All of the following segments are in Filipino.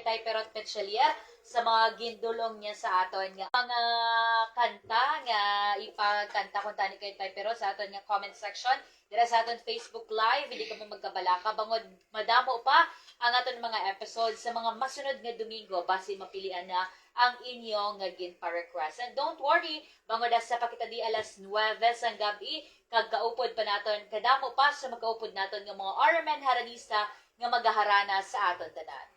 Tay Perot Petchelier sa mga gindulong niya sa aton nga mga kanta nga ipagkanta kung tani kay Tay Perot sa aton nga comment section dira sa aton Facebook Live. Hindi ka mo magkabalaka bangod madamo pa ang aton mga episodes sa mga masunod nga Domingo base mapilian na ang inyong nga ginpa-request. And don't worry, bangod sa pakita di alas 9 sang gabi, kagkaupod pa naton, kadamo pa sa magkaupod naton nga mga RMN Haranista nga magaharana sa aton tanan.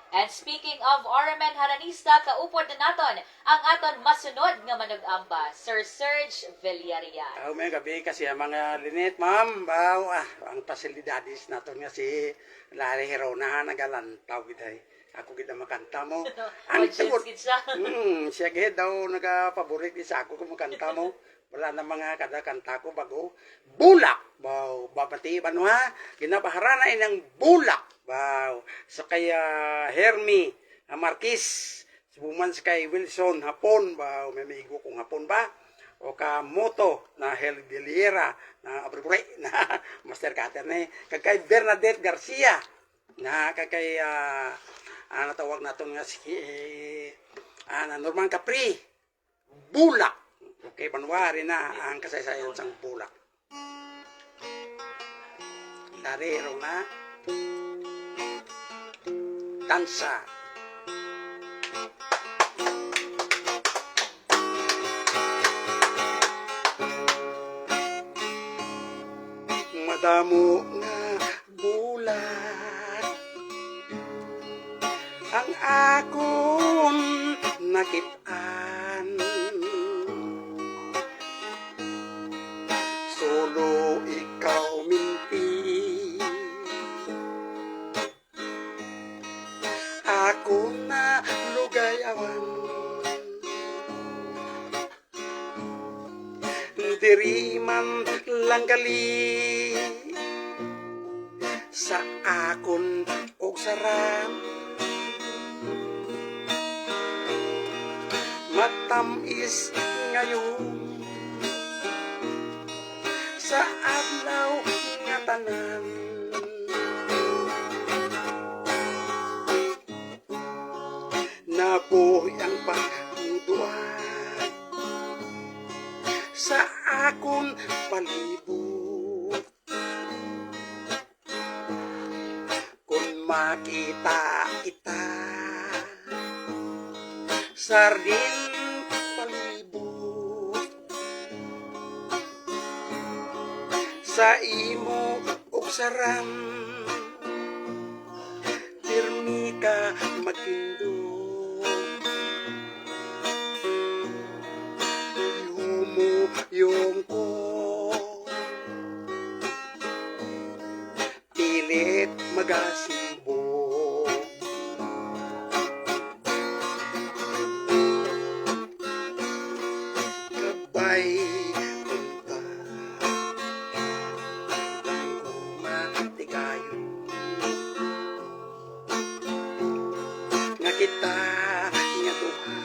And speaking of RMN Haranista, kaupod na naton ang aton masunod nga manug-amba, Sir Serge Villarreal. May gabi kasi ang mga linit, ma'am, ang pasilidadis nato nga si Larry Herona nagalantaw biday. Ako gid na makanta mo. Ang tugot. Siya gid daw nagapaborit sa ako kung makanta mo. Wala na mga kada kanta ko bago. Bulak! Baw, babati ba no ha? Ginabaharana inang bulak! Baw, sa kaya Hermie, Marquis, subuman sa kay Wilson, hapon, baw, may migo kong hapon ba? O ka Moto, na Helviliera, na Abrigure, na Master Cutter na kay Bernadette Garcia, na kay, natawag natin nga si, na Norman Capri, bulak! Okay, Banwari na ang kasaysayan sang bulak. Larero na dansa. Madamo nga bulat ang akon nakitaan. Solo ikaw minti, ako na lugayawan. Diri man lang gali sa akon og sarap, matamis ngayon sa adlaw nga tanan. Nabuhi ang pagduduan sa akon palibot. Kung makita kita sardin palibot sa imo og saram, pirmi ka magtindog. Yung ko pilit magasimbo. Kabay punta lang kumatigayo nga kita nga Tuhan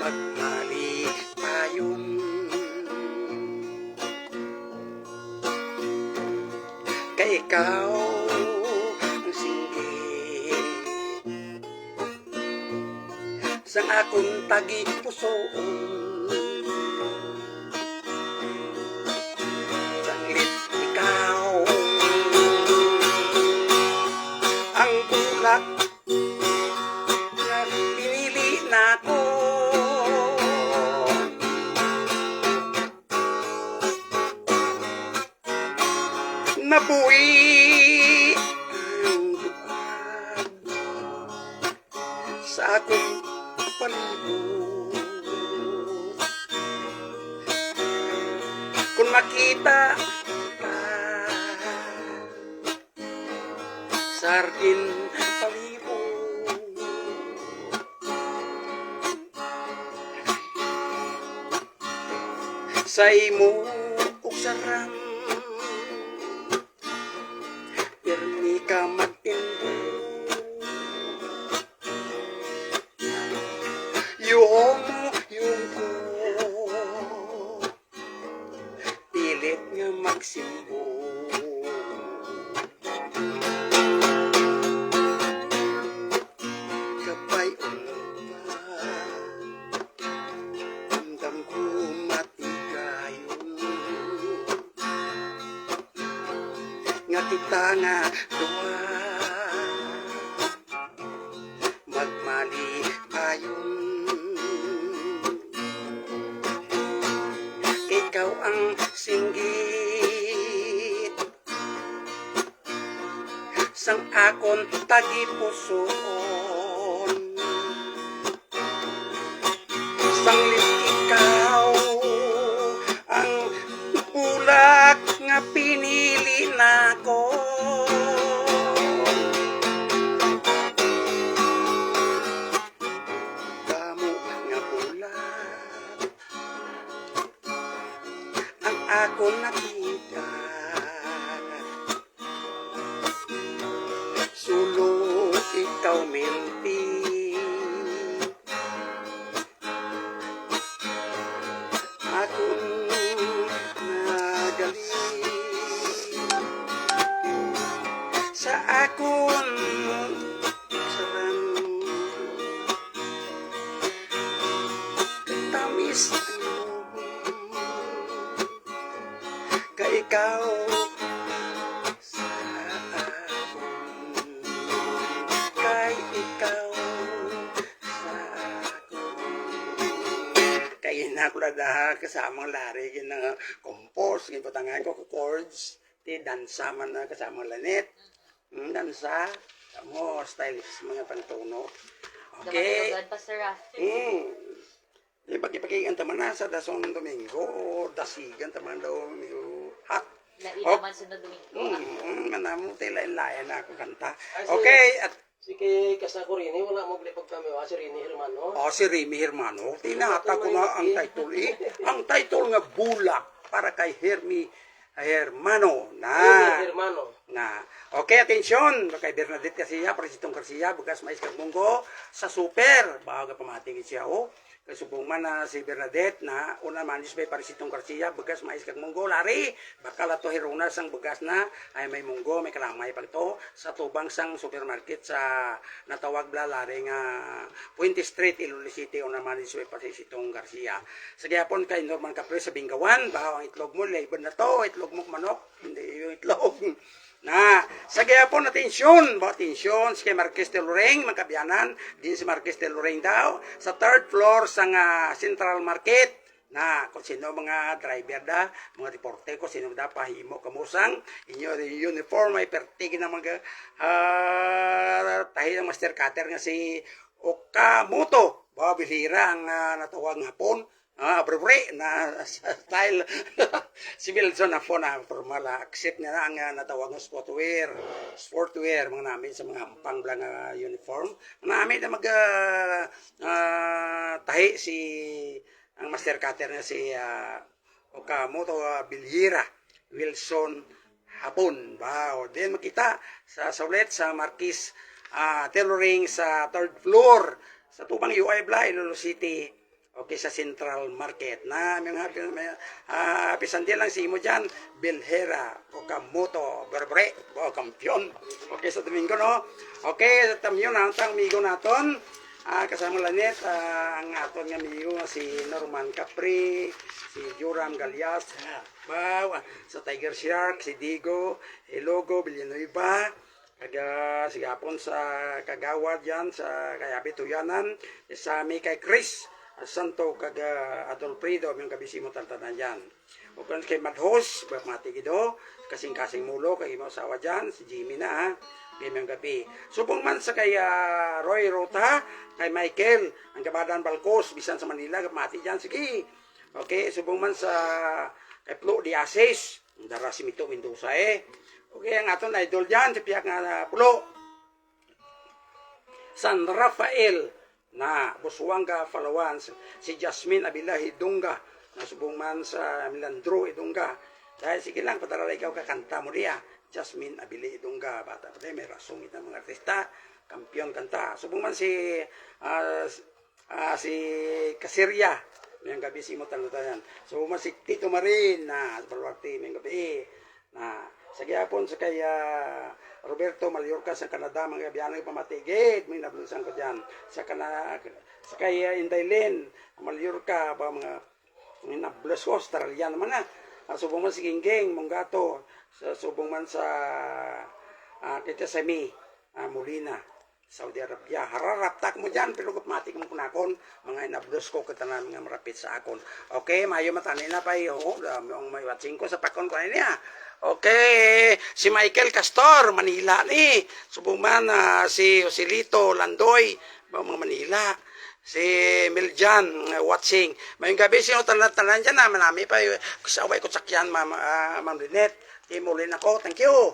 magmali payon. Kay ikaw ang singgit sang akong tagi pusoon. Sanglit ikaw ang bulak na pinili nako. Nabuhi ang duwan sa akong palibot. Kung makita ka sardin palibot, sa imo ug sarang pirmi ka magtindog. Yung ko pilit nga magsimbo. Kapay ulpa, damdam ko matigayon, nga kita nga duwa, magmali ayon. Ikaw ang singgit sang akon tagipusoon, sanglit ikaw ang ulak nga pinili nako. Damo nga ulak ang akon nakita, sulo ikaw milti. Akon nagaling sa akon saran, tamis ka ikaw sa akon, kay ikaw sa akon. Kaya na ko lada kasamang lari na compose, kaya patangan ko chords, ti dansa man na kasamang lanet. Dansa, mo stylish mga pantuno. Okay. Daman Pastor Rafi. Di pagi-pagigan taman na sa Dasong Domingo, o Dasigan taman daw, hot. Laila man sunod Domingo. Manamo tayo lain-lain na ako kanta. Okay, at Sige, kasako rin, wala mo blipag kami, si Rini Hermano. si Remy Hermano, tinata ko na ang title Ang title nga Bulak para kay Hermano Rini Hermano. na. Okay, atensyon. Kay Bernadette Garcia, Presidong Garcia, bukas mais kag munggo sa super. Bago pamatingin siya o. Kay subong man na si Bernadette na una man is may Presidong Garcia, bukas mais kag munggo lari. Bakal ato hiruna sang bugas na ay may munggo, may kalamay pag to sa tubang sang supermarket sa natawag bla lari nga Puente Street, Iloilo City, una man is may Presidong Garcia. Sa gyapon kay Norman Capri sa Bingawan, bahaw ang itlog mo, labon na to, itlog mo manok, hindi yung itlog. Na, sa gyapon atensyon, si Marquez de Loreng, magkabiyanan, din si Marquez de Loreng daw, sa third floor sa Central Market, na kung sino mga driver da, mga reporter ko, sino da pahimo kamusang, inyo uniform ay pertigin ng mga tahi ng master cutter nga si Okamoto, bilira ang natawag ng hapon, abre na style si Wilson na po na formal accept niya na ang natawag ng sportwear mga namin sa mga hampang blang uniform namin na mag tahi si ang master cutter na si Okamoto Bilhira Wilson hapon o din makita sa ulit sa Marquis tailoring sa third floor sa tubang UI Bla Iloilo City. Okay, sa Central Market. Na, pisandil lang si Imo dyan, Bilhera, Okamoto, Berbre, kampiyon. Okay, sa Domingo, no? Okay, tamyo na, ang amigo naton. Kasama lanet, ang aton nga amigo, si Norman Capri, si Joram Galias, sa Tiger Shark, si Digo, Elogo, Villanueva, sigapon sa Kagawad yan, sa Kayabi Tuyanan, sa mi kay Chris, Santo kag Adolfredo yung kabisimo tantanan dyan. O kung kay Madhos, mati gido, kasing-kasing mulo, kay mo sawa dyan, si Jimmy na Gayong gabi. Subong man sa kay Roy Rota, kay Michael, ang kabadan Balcos, bisan sa Manila, mati dyan, sige. Okay, subong man sa kay Plo Diases, dara si Mito Mendoza Okay, ang aton idol dyan, si Piyak nga Plo. San Rafael, na Buswanga Palawan, si Jasmine Abilahi Dunga, na subong man sa Milandro Idunga. Dahil sige lang, patarala ikaw kakanta mo diya. Jasmine Abilahi Dunga, bata pa may rasong itang mga artista, kampiyon kanta. Subong man si Kasirya, Mayang gabi si mo tanutayan. So masik Tito Marin na Balwarte mayang gabi na sa gyapon sa kaya Roberto Mallorca sa Canada mga biyanang pamatigid may nablusan ko diyan sa kaya Indailen Mallorca ba mga may nablas ko Australia naman na subong man si Gingging Monggato subong man sa kita Semi Molina Saudi Arabia. Hararap tak mo dyan, pero matik mo kunakon, mga inabdos ko katanan nga marapit sa akon. Okay, mayo matanin na pa iyo. Ang may watching ko sa pakon ko niya. Okay, si Michael Castor, Manila ni. Subuman si Joselito Landoy, mga Manila. Si Miljan watching. Mayong gabi sino tanan dyan na manami pa kasaway ko sakyan Ma'am Lynette. Timulin ako. Thank you.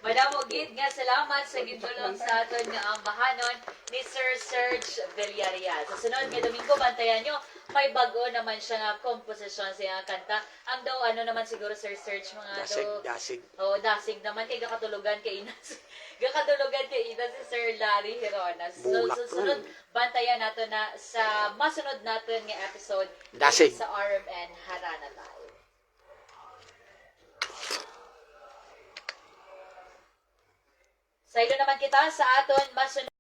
Madamo gid nga salamat sa gitulong sa aton nga ambahanon ni Sir Serge Villarreal. Sa sunod nga Domingo bantayan nyo, may bago naman siya nga komposisyon sa nga kanta. Ang daw ano naman siguro Sir Serge mga Dasig. Oh, dasig naman kay gakatulugan kay Inas. Gakatulugan kay Inas si Sir Larry Hironas. So sunod bantayan nato na sa masunod naton nga episode Dasig. sa RMN Harana Live. Sa ilo naman kita sa aton masunod